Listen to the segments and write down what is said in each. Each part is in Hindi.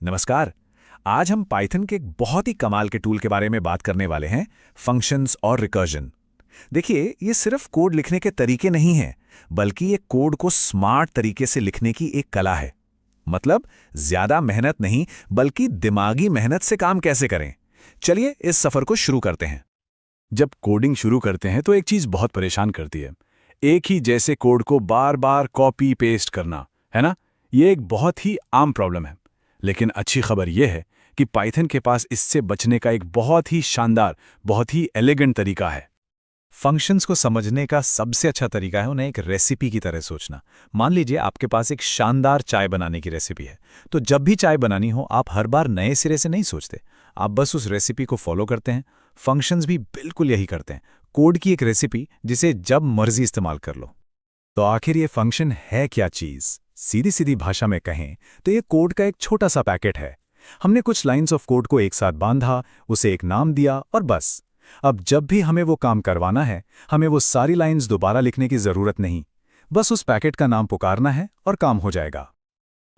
नमस्कार। आज हम पाइथन के एक बहुत ही कमाल के टूल के बारे में बात करने वाले हैं, फंक्शंस और रिकर्जन। देखिए, ये सिर्फ कोड लिखने के तरीके नहीं हैं, बल्कि ये कोड को स्मार्ट तरीके से लिखने की एक कला है। मतलब ज्यादा मेहनत नहीं, बल्कि दिमागी मेहनत से काम कैसे करें। चलिए इस सफर को शुरू करते हैं। जब कोडिंग शुरू करते हैं तो एक चीज बहुत परेशान करती है, एक ही जैसे कोड को बार बार कॉपी पेस्ट करना, है ना। ये एक बहुत ही आम प्रॉब्लम है। लेकिन अच्छी खबर यह है कि पाइथन के पास इससे बचने का एक बहुत ही शानदार, बहुत ही एलिगेंट तरीका है। फंक्शंस को समझने का सबसे अच्छा तरीका है उन्हें एक रेसिपी की तरह सोचना। मान लीजिए आपके पास एक शानदार चाय बनाने की रेसिपी है, तो जब भी चाय बनानी हो आप हर बार नए सिरे से नहीं सोचते, आप बस उस रेसिपी को फॉलो करते हैं। फंक्शंस भी बिल्कुल यही करते हैं, कोड की एक रेसिपी जिसे जब मर्जी इस्तेमाल कर लो। तो आखिर ये फंक्शन है क्या चीज़? सीधी सीधी भाषा में कहें तो ये कोड का एक छोटा सा पैकेट है। हमने कुछ लाइंस ऑफ कोड को एक साथ बांधा, उसे एक नाम दिया और बस। अब जब भी हमें वो काम करवाना है, हमें वो सारी लाइंस दोबारा लिखने की जरूरत नहीं, बस उस पैकेट का नाम पुकारना है और काम हो जाएगा।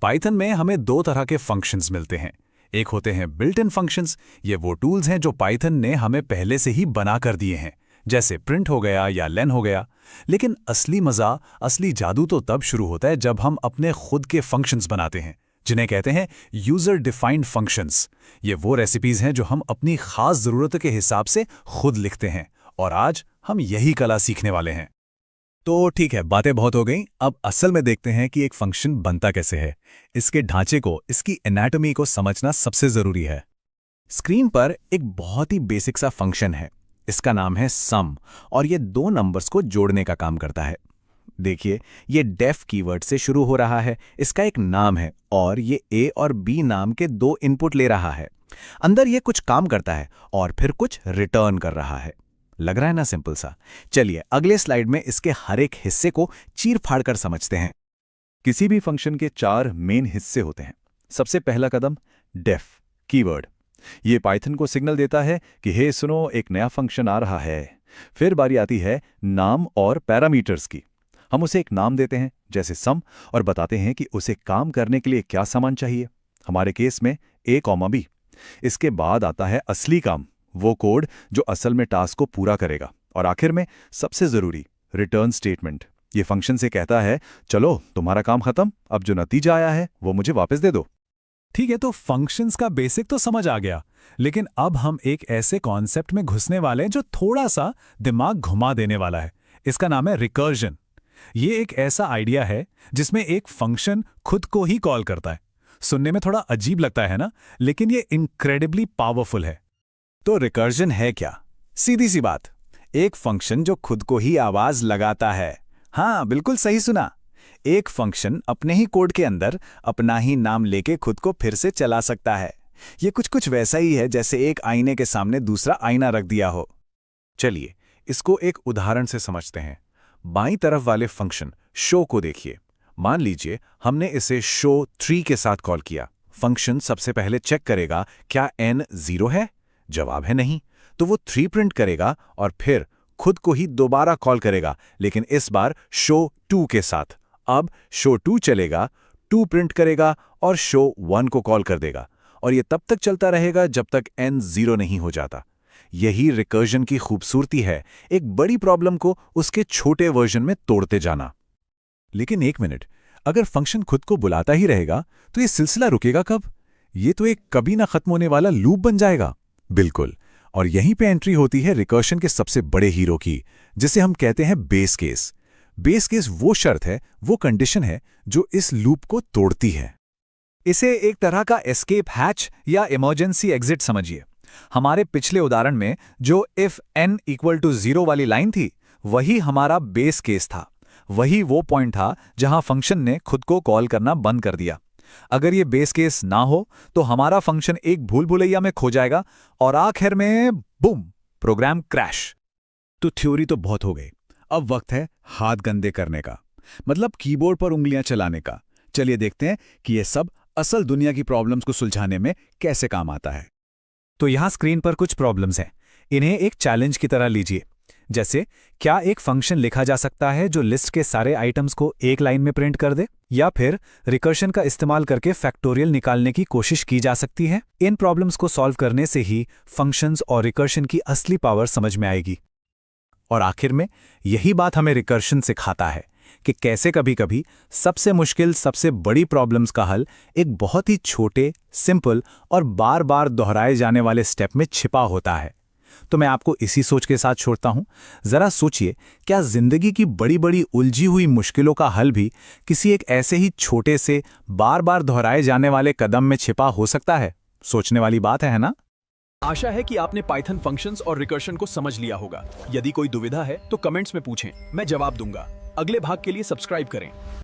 पाइथन में हमें दो तरह के फंक्शंस मिलते हैं। एक होते हैं बिल्ट इन फंक्शंस। ये वो टूल्स हैं जो पाइथन ने हमें पहले से ही बना कर दिए हैं, जैसे प्रिंट हो गया या लेन हो गया। लेकिन असली मजा, असली जादू तो तब शुरू होता है जब हम अपने खुद के फंक्शंस बनाते हैं, जिन्हें कहते हैं यूजर डिफाइंड फंक्शंस। ये वो रेसिपीज हैं जो हम अपनी खास जरूरत के हिसाब से खुद लिखते हैं, और आज हम यही कला सीखने वाले हैं। तो ठीक है, बातें बहुत हो गई। अब असल में देखते हैं कि एक फंक्शन बनता कैसे है। इसके ढांचे को, इसकी एनाटॉमी को समझना सबसे जरूरी है। स्क्रीन पर एक बहुत ही बेसिक सा फंक्शन है, इसका नाम है सम, और ये दो नंबर्स को जोड़ने का काम करता है। देखिए, ये डेफ कीवर्ड से शुरू हो रहा है, इसका एक नाम है, और ये ए और बी नाम के दो इनपुट ले रहा है। अंदर ये कुछ काम करता है और फिर कुछ रिटर्न कर रहा है। लग रहा है ना सिंपल सा? चलिए अगले स्लाइड में इसके हर एक हिस्से को चीर फाड़ कर समझते हैं। किसी भी फंक्शन के चार मेन हिस्से होते हैं। सबसे पहला कदम डेफ कीवर्ड। ये पाइथन को सिग्नल देता है कि हे सुनो, एक नया फंक्शन आ रहा है। फिर बारी आती है नाम और पैरामीटर्स की। हम उसे एक नाम देते हैं जैसे सम, और बताते हैं कि उसे काम करने के लिए क्या सामान चाहिए, हमारे केस में a, b। इसके बाद आता है असली काम, वो कोड जो असल में टास्क को पूरा करेगा। और आखिर में सबसे जरूरी रिटर्न स्टेटमेंट। ये फंक्शन से कहता है चलो तुम्हारा काम खत्म, अब जो नतीजा आया है वो मुझे वापस दे दो। ठीक है, तो फंक्शंस का बेसिक तो समझ आ गया, लेकिन अब हम एक ऐसे कॉन्सेप्ट में घुसने वाले हैं जो थोड़ा सा दिमाग घुमा देने वाला है। इसका नाम है रिकर्जन। ये एक ऐसा आइडिया है जिसमें एक फंक्शन खुद को ही कॉल करता है। सुनने में थोड़ा अजीब लगता है ना, लेकिन ये इनक्रेडिबली पावरफुल है। तो रिकर्जन है क्या? सीधी सी बात, एक फंक्शन जो खुद को ही आवाज लगाता है। हाँ, बिल्कुल सही सुना। एक फंक्शन अपने ही कोड के अंदर अपना ही नाम लेके खुद को फिर से चला सकता है। ये कुछ वैसा ही है जैसे एक आईने के सामने दूसरा आईना रख दिया हो। चलिए इसको एक उदाहरण से समझते हैं। बाईं तरफ वाले फंक्शन शो को देखिए। मान लीजिए हमने इसे show3 के साथ कॉल किया। फंक्शन सबसे पहले चेक करेगा क्या n 0 है। जवाब है नहीं, तो वो 3 प्रिंट करेगा और फिर खुद को ही दोबारा कॉल करेगा, लेकिन इस बार show2 के साथ। अब show2 चलेगा, 2 प्रिंट करेगा और show1 को कॉल कर देगा, और ये तब तक चलता रहेगा जब तक n 0 नहीं हो जाता। यही रिकर्जन की खूबसूरती है, एक बड़ी प्रॉब्लम को उसके छोटे वर्जन में तोड़ते जाना। लेकिन एक मिनट, अगर फंक्शन खुद को बुलाता ही रहेगा तो ये सिलसिला रुकेगा कब? ये तो एक कभी ना खत्म होने वाला लूप बन जाएगा। बिल्कुल, और यहीं पे एंट्री होती है रिकर्शन के सबसे बड़े हीरो की, जिसे हम कहते हैं बेस केस। बेस केस वो शर्त है, वो कंडीशन है जो इस लूप को तोड़ती है। इसे एक तरह का एस्केप हैच या इमरजेंसी एग्जिट समझिए। हमारे पिछले उदाहरण में जो इफ n = 0 वाली लाइन थी, वही हमारा बेस केस था। वही वो पॉइंट था जहां फंक्शन ने खुद को कॉल करना बंद कर दिया। अगर ये बेस केस ना हो तो हमारा फंक्शन एक भूल भुलैया में खो जाएगा और आखिर में बूम, प्रोग्राम क्रैश। तो थ्योरी तो बहुत हो गई, अब वक्त है हाथ गंदे करने का, मतलब कीबोर्ड पर उंगलियां चलाने का। चलिए देखते हैं कि ये सब असल दुनिया की प्रॉब्लम्स को सुलझाने में कैसे काम आता है। तो यहां स्क्रीन पर कुछ प्रॉब्लम्स हैं, इन्हें एक चैलेंज की तरह लीजिए। जैसे क्या एक फंक्शन लिखा जा सकता है जो लिस्ट के सारे आइटम्स को एक लाइन में प्रिंट कर दे, या फिर रिकर्शन का इस्तेमाल करके फैक्टोरियल निकालने की कोशिश की जा सकती है। इन प्रॉब्लम्स को सॉल्व करने से ही फंक्शंस और रिकर्शन की असली पावर समझ में आएगी। और आखिर में यही बात हमें रिकर्शन सिखाता है कि कैसे कभी-कभी सबसे मुश्किल, सबसे बड़ी प्रॉब्लम्स का हल एक बहुत ही छोटे, सिंपल और बार-बार दोहराए जाने वाले स्टेप में छिपा होता है। तो मैं आपको इसी सोच के साथ छोड़ता हूं। जरा सोचिए, क्या जिंदगी की बड़ी-बड़ी उलझी हुई मुश्किलों का हल भी किसी एक ऐसे ही छोटे से, बार-बार दोहराए जाने वाले कदम में छिपा हो सकता है? सोचने वाली बात है ना? आशा है कि आपने पाइथन फंक्शंस और रिकर्शन को समझ लिया होगा। यदि कोई दुविधा है तो कमेंट्स में पूछें, मैं जवाब दूंगा। अगले भाग के लिए सब्सक्राइब करें।